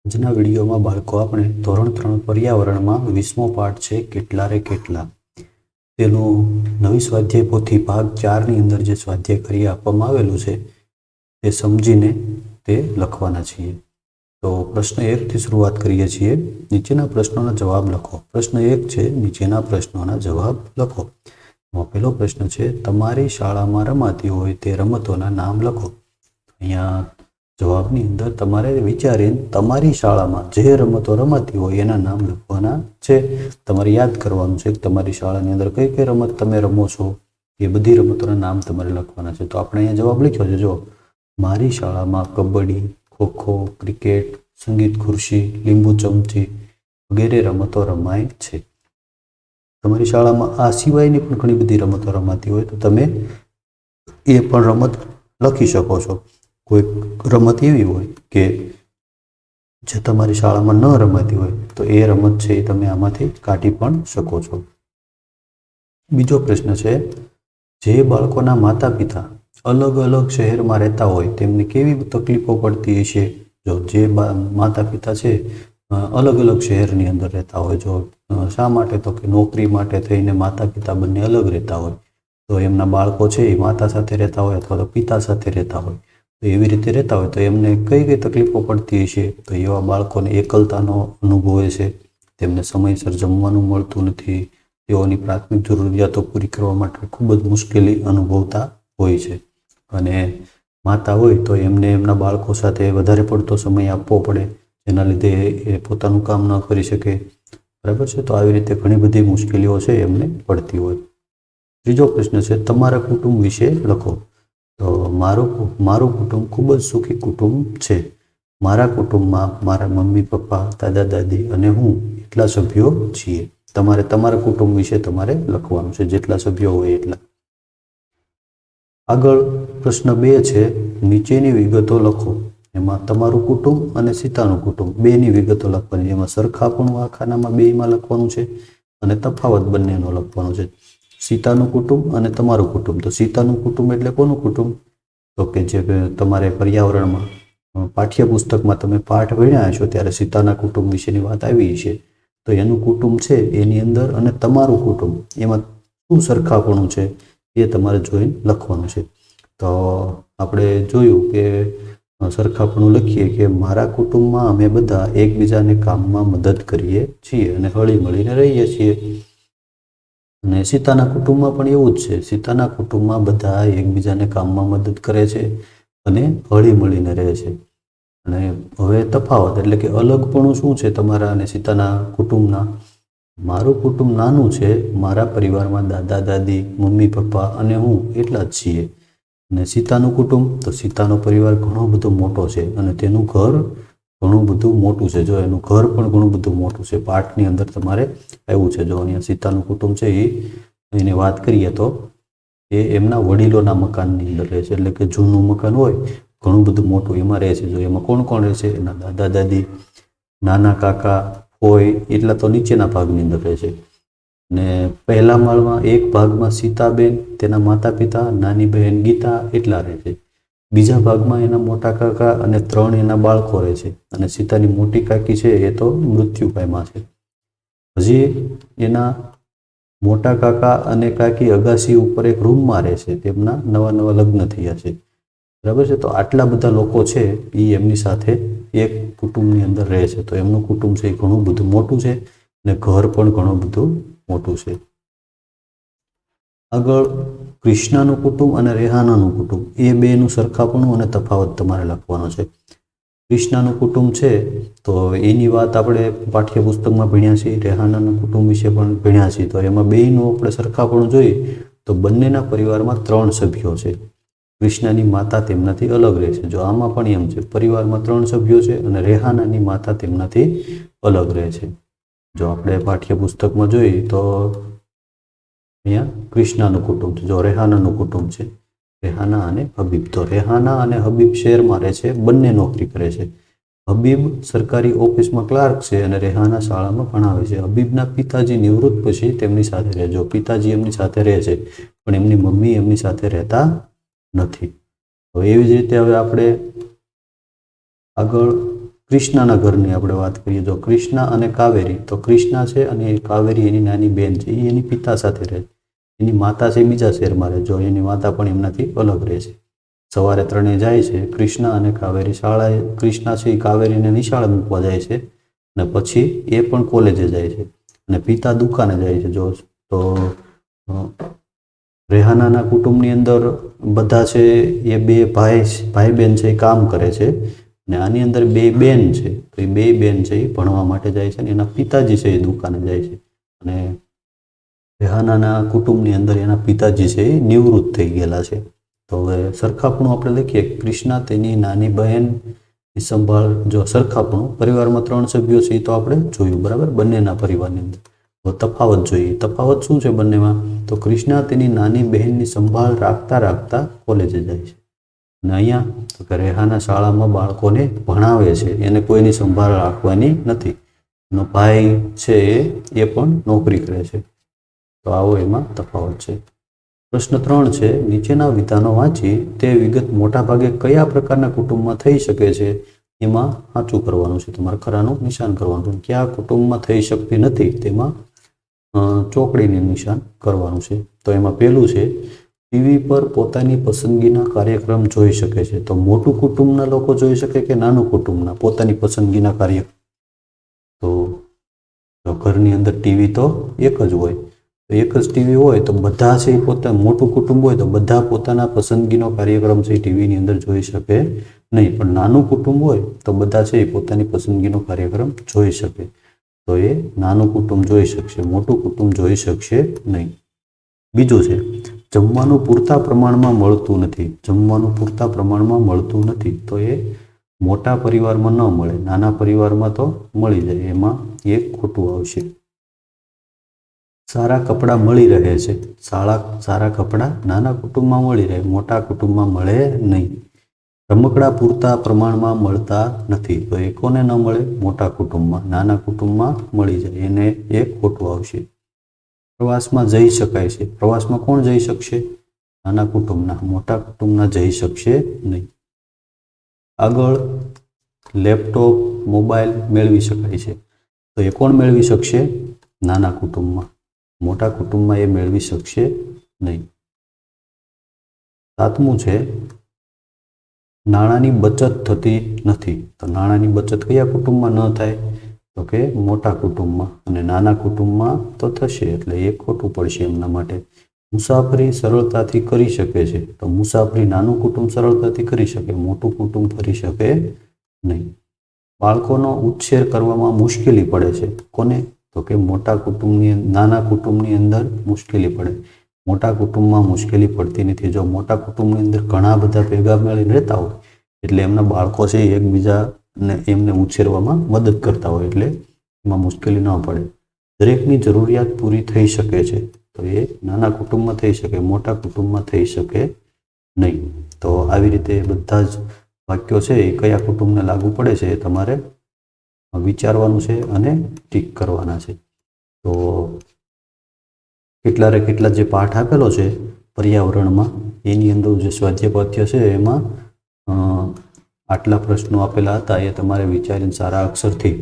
આજના વિડીયોમાં બાળકો આપણે ધોરણ 3 પર્યાવરણમાં 20મો પાઠ છે કેટલા રે કેટલા તેનું નવી સ્વાધ્યાય પોથી ભાગ 4 ની અંદર જે સ્વાધ્યાય કરી આપવામાં આવેલું છે તે સમજીને તે લખવાના છીએ। તો પ્રશ્ન 1 થી શરૂઆત કરીએ છીએ। નીચેના પ્રશ્નોના જવાબ લખો। પ્રશ્ન 1 છે નીચેના પ્રશ્નોના જવાબ લખો। પહેલો પ્રશ્ન છે તમારી શાળામાં રમાતી હોય તે રમતોના નામ લખો। અહીંયા જવાબની અંદર તમારે વિચારીને તમારી શાળામાં જે રમતો રમાતી હોય એના નામ લખવાના છે। તમારે યાદ કરવાનું છે કે તમારી શાળાની અંદર કઈ કઈ રમત તમે રમો છો એ બધી રમતોના નામ તમારે લખવાના છે। તો આપણે અહીંયા જવાબ લખ્યો છે, જો મારી શાળામાં કબડ્ડી, ખોખો, ક્રિકેટ, સંગીત ખુરશી, લીંબુ ચમચી વગેરે રમતો રમાય છે। તમારી શાળામાં આ સિવાયની પણ ઘણી બધી રમતો રમાતી હોય તો તમે એ પણ રમત લખી શકો છો। કોઈ રમત એવી હોય કે જે તમારી શાળામાં ન રમાતી હોય તો એ રમત છે એ તમે આમાંથી કાઢી પણ શકો છો। બીજો પ્રશ્ન છે જે બાળકોના માતા પિતા અલગ અલગ શહેરમાં રહેતા હોય તેમને કેવી તકલીફો પડતી હશે। જો જે માતા પિતા છે અલગ અલગ શહેરની અંદર રહેતા હોય, જો શા માટે તો કે નોકરી માટે થઈને માતા પિતા બંને અલગ રહેતા હોય તો એમના બાળકો છે એ માતા સાથે રહેતા હોય અથવા તો પિતા સાથે રહેતા હોય તો એવી રીતે રહેતા હોય તો એમને કઈ કઈ તકલીફો પડતી હશે। તો એવા બાળકોને એકલતાનો અનુભવ છે, તેમને સમયસર જમવાનું મળતું નથી, તેઓની પ્રાથમિક જરૂરિયાતો પૂરી કરવા માટે ખૂબ જ મુશ્કેલી અનુભવતા હોય છે અને માતા હોય તો એમને એમના બાળકો સાથે વધારે પડતો સમય આપવો પડે જેના લીધે એ પોતાનું કામ ન કરી શકે, બરાબર છે। તો આવી રીતે ઘણી બધી મુશ્કેલીઓ છે એમને પડતી હોય। ત્રીજો પ્રશ્ન છે તમારા કુટુંબ વિશે લખો। તો મારું કુટુંબ ખૂબ જ સુખી કુટુંબ છે। મારા કુટુંબમાં મારા મમ્મી પપ્પા, દાદા દાદી અને હું એટલા સભ્યો છીએ। તમારે તમારા કુટુંબ વિશે તમારે લખવાનું છે, જેટલા સભ્યો હોય એટલા। આગળ પ્રશ્ન 2 છે નીચેની વિગતો લખો। એમાં તમારું કુટુંબ અને સીતાનું કુટુંબ બેની વિગતો લખવાની, એમાં સરખાપણું આ ખાનામાં બેમાં લખવાનું છે અને તફાવત બંનેનો લખવાનો છે। સીતાનું કુટુંબ અને તમારું કુટુંબ, તો સીતાનું કુટુંબ એટલે કોનું કુટુંબ? તો કે જે તમારે પર્યાવરણમાં પાઠ્યપુસ્તકમાં તમે પાઠ ભણ્યા હશો ત્યારે સીતાના કુટુંબ વિશેની વાત આવી છે તો એનું કુટુંબ છે એની અંદર અને તમારું કુટુંબ એમાં શું સરખાપણું છે એ તમારે જોઈને લખવાનું છે। તો આપણે જોયું કે સરખાપણું લખીએ કે મારા કુટુંબમાં અમે બધા એકબીજાને કામમાં મદદ કરીએ છીએ અને હળી મળીને રહીએ છીએ। અને સીતાના કુટુંબમાં પણ એવું જ છે, સીતાના કુટુંબમાં બધા એકબીજાને કામમાં મદદ કરે છે અને હળી મળીને રહે છે। અને હવે તફાવત એટલે કે અલગપણું શું છે તમારા અને સીતાના કુટુંબના? મારું કુટુંબ નાનું છે, મારા પરિવારમાં દાદા દાદી, મમ્મી પપ્પા અને હું એટલા જ છીએ। અને સીતાનું કુટુંબ, તો સીતાનો પરિવાર ઘણો બધો મોટો છે અને તેનું ઘર ઘણું બધું મોટું છે, જો એનું ઘર પણ ઘણું બધું મોટું છે। પાઠની અંદર તમારે આવ્યું છે, જો અહીંયા સીતાનું કુટુંબ છે એની વાત કરીએ તો એ એમના વડીલોના મકાનની અંદર રહે છે, એટલે કે જૂનું મકાન હોય ઘણું બધું મોટું એમાં રહે છે। જો એમાં કોણ કોણ રહે છે? એના દાદા દાદી, નાના કાકા, ફોઈ એટલા તો નીચેના ભાગની અંદર રહે છે। ને પહેલા માળમાં એક ભાગમાં સીતાબેન, તેના માતા પિતા, નાની બહેન ગીતા એટલા રહે છે। બીજા ભાગમાં એના મોટા કાકા અને 3 એના બાળકો રહે છે અને સીતાની મોટી કાકી છે એ તો મૃત્યુ પામ્યા છે। હજી એના મોટા કાકા અને કાકી અગાસી ઉપર એક રૂમમાં રહે છે, તેમના નવા નવા લગ્ન થયા છે, બરાબર છે। તો આટલા બધા લોકો છે એ એમની સાથે એક કુટુંબની અંદર રહે છે તો એમનું કુટુંબ છે એ ઘણું બધું મોટું છે અને ઘર પણ ઘણું બધું મોટું છે। આગળ કૃષ્ણાનું કુટુંબ અને રેહાનાનું કુટુંબ એ બેનું સરખાપણું અને તફાવત તમારે લખવાનો છે। કૃષ્ણાનું કુટુંબ છે તો એની વાત આપણે પાઠ્યપુસ્તકમાં ભણ્યા છીએ, રેહાનાના કુટુંબ વિશે પણ ભણ્યા છીએ, તો એમાં બેયનું આપણે સરખાપણું જોઈએ તો બંનેના પરિવારમાં 3 સભ્યો છે। કૃષ્ણની માતા તેમનાથી અલગ રહે છે, જો આમાં પણ એમ છે પરિવારમાં 3 સભ્યો છે અને રેહાનાની માતા તેમનાથી અલગ રહે છે। જો આપણે પાઠ્યપુસ્તકમાં જોઈએ તો અહીંયા કૃષ્ણાનું કુટુંબ છે, જો રેહાનાનું કુટુંબ છે રેહાના અને હબીબ, તો રેહાના અને હબીબ શહેરમાં રહે છે, બંને નોકરી કરે છે। હબીબ સરકારી ઓફિસમાં ક્લાર્ક છે અને રેહાના શાળામાં ભણાવે છે। હબીબના પિતાજી નિવૃત્ત પછી તેમની સાથે રહે, જો પિતાજી એમની સાથે રહે છે પણ એમની મમ્મી એમની સાથે રહેતા નથી। હવે એવી જ રીતે હવે આપણે આગળ કૃષ્ણના ઘરની આપણે વાત કરીએ, જો કૃષ્ણ અને કાવેરી, તો કૃષ્ણ છે અને કાવેરી એની નાની બેન છે, એ એની પિતા સાથે રહે છે. એની માતા છે બીજા શહેરમાં રહે, જો એની માતા પણ એમનાથી અલગ રહે છે. સવારે ત્રણેય જાય છે, કૃષ્ણ અને કાવેરી શાળાએ. કૃષ્ણ છે એ કાવેરીને નિશાળે મૂકવા જાય છે અને પછી એ પણ કોલેજે જાય છે અને પિતા દુકાને જાય છે. જો તો રેહાનાના કુટુંબની અંદર બધા છે એ બે ભાઈ બહેન છે એ કામ કરે છે અને આની અંદર બે બેન છે, તો એ બે બેન છે એ ભણવા માટે જાય છે અને એના પિતાજી છે એ દુકાને જાય છે. અને રેહાનાના કુટુંબની અંદર એના પિતાજી છે એ નિવૃત્ત થઈ ગયેલા છે. તો હવે સરખાપણું આપણે લખીએ, કૃષ્ણ તેની નાની બહેનની સંભાળ. જો સરખાપણું, પરિવારમાં 3 સભ્યો છે એ તો આપણે જોયું, બરાબર, બંનેના પરિવારની અંદર. તો તફાવત જોઈએ, તફાવત શું છે બંનેમાં? તો કૃષ્ણ તેની નાની બહેનની સંભાળ રાખતા રાખતા કોલેજે જાય છે અને અહીંયા તો કે રેહાના શાળામાં બાળકોને ભણાવે છે, એને કોઈની સંભાળ રાખવાની નથી. એનો ભાઈ છે એ પણ નોકરી કરે છે. તો આવો એમાં તફાવત છે. પ્રશ્ન 3 છે, નીચેના વિધાનો વાંચી તે વિગત મોટાભાગે કયા પ્રકારના કુટુંબમાં થઈ શકે છે એમાં સાચું કરવાનું છે. તમારે ખરાનું નિશાન કરવાનું છે. કયા કુટુંબમાં થઈ શકતી નથી તેમાં ચોકડીનું નિશાન કરવાનું છે. તો એમાં પહેલું છે, ટીવી પર પોતાની પસંદગીના કાર્યક્રમ જોઈ શકે છે. તો મોટું કુટુંબના લોકો જોઈ શકે કે નાનું કુટુંબના પોતાની પસંદગીના કાર્યક્રમ? તો ઘરની અંદર ટીવી તો એક જ હોય, તો એક જ ટીવી હોય તો બધા છે એ પોતાનું, મોટું કુટુંબ હોય તો બધા પોતાના પસંદગીનો કાર્યક્રમ છે એ ટીવીની અંદર જોઈ શકે નહીં. પણ નાનું કુટુંબ હોય તો બધા છે એ પોતાની પસંદગીનો કાર્યક્રમ જોઈ શકે. તો એ નાનું કુટુંબ જોઈ શકશે, મોટું કુટુંબ જોઈ શકશે નહીં. બીજું છે, જમવાનું પૂરતા પ્રમાણમાં મળતું નથી. જમવાનું પૂરતા પ્રમાણમાં મળતું નથી, તો એ મોટા પરિવારમાં ન મળે, નાના પરિવારમાં તો મળી જાય. એમાં એક ખોટું આવશે. સારા કપડાં મળી રહે છે. સારા કપડાં નાના કુટુંબમાં મળી રહે, મોટા કુટુંબમાં મળે નહીં. રમકડાં પૂરતા પ્રમાણમાં મળતા નથી, તો એ કોને ન મળે? મોટા કુટુંબમાં. નાના કુટુંબમાં મળી જાય, એને એક ખોટું આવશે. પ્રવાસમાં જઈ શકાય છે. પ્રવાસમાં કોણ જઈ શકશે? નાના કુટુંબના, મોટા કુટુંબના જઈ શકશે નહીં. આગળ લેપટોપ, મોબાઈલ મેળવી શકાય છે, તો એ કોણ મેળવી શકશે? નાના કુટુંબમાં. મોટા કુટુંબમાં એ મેળવી શકશે નહીં. 7મું છે, નાણાંની બચત થતી નથી. તો નાણાંની બચત કયા કુટુંબમાં ન થાય? તો કે મોટા કુટુંબમાં, અને નાના કુટુંબમાં તો થશે, એટલે એ ખોટું પડશે એમના માટે. મુસાફરી સરળતાથી કરી શકે છે. તો મુસાફરી નાનું કુટુંબ સરળતાથી કરી શકે, મોટું કુટુંબ કરી શકે નહીં. બાળકોનો ઉછેર કરવામાં મુશ્કેલી પડે છે. કોને? તો કે મોટા કુટુંબની, નાના કુટુંબની અંદર મુશ્કેલી પડે, મોટા કુટુંબમાં મુશ્કેલી પડતી નથી. જો મોટા કુટુંબની અંદર ઘણા બધા ભેગા મળીને રહેતા હોય એટલે એમના બાળકો છે એકબીજાને એમને ઉછેરવામાં મદદ કરતા હોય, એટલે એમાં મુશ્કેલી ન પડે. દરેકની જરૂરિયાત પૂરી થઈ શકે છે. તો એ નાના કુટુંબમાં થઈ શકે, મોટા કુટુંબમાં થઈ શકે નહીં. તો આવી રીતે બધા જ વાક્યો છે એ કયા કુટુંબને લાગુ પડે છે એ તમારે વિચારવાનું છે અને ટીક કરવાના છે. તો કેટલા જે પાઠ આપેલો છે પર્યાવરણમાં, એની અંદર જે સ્વાધ્યાય પદ્ય છે એમાં આટલા પ્રશ્નો આપેલા હતા, એ તમારે વિચારીને સારા અક્ષરથી